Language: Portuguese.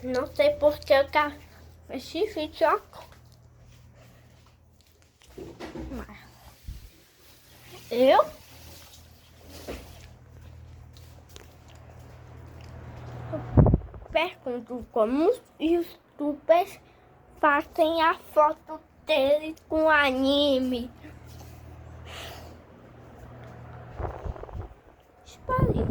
Não sei porque eu tá esse vídeo eu pergunto como os youtubers fazem a foto deles com anime. Espalhei.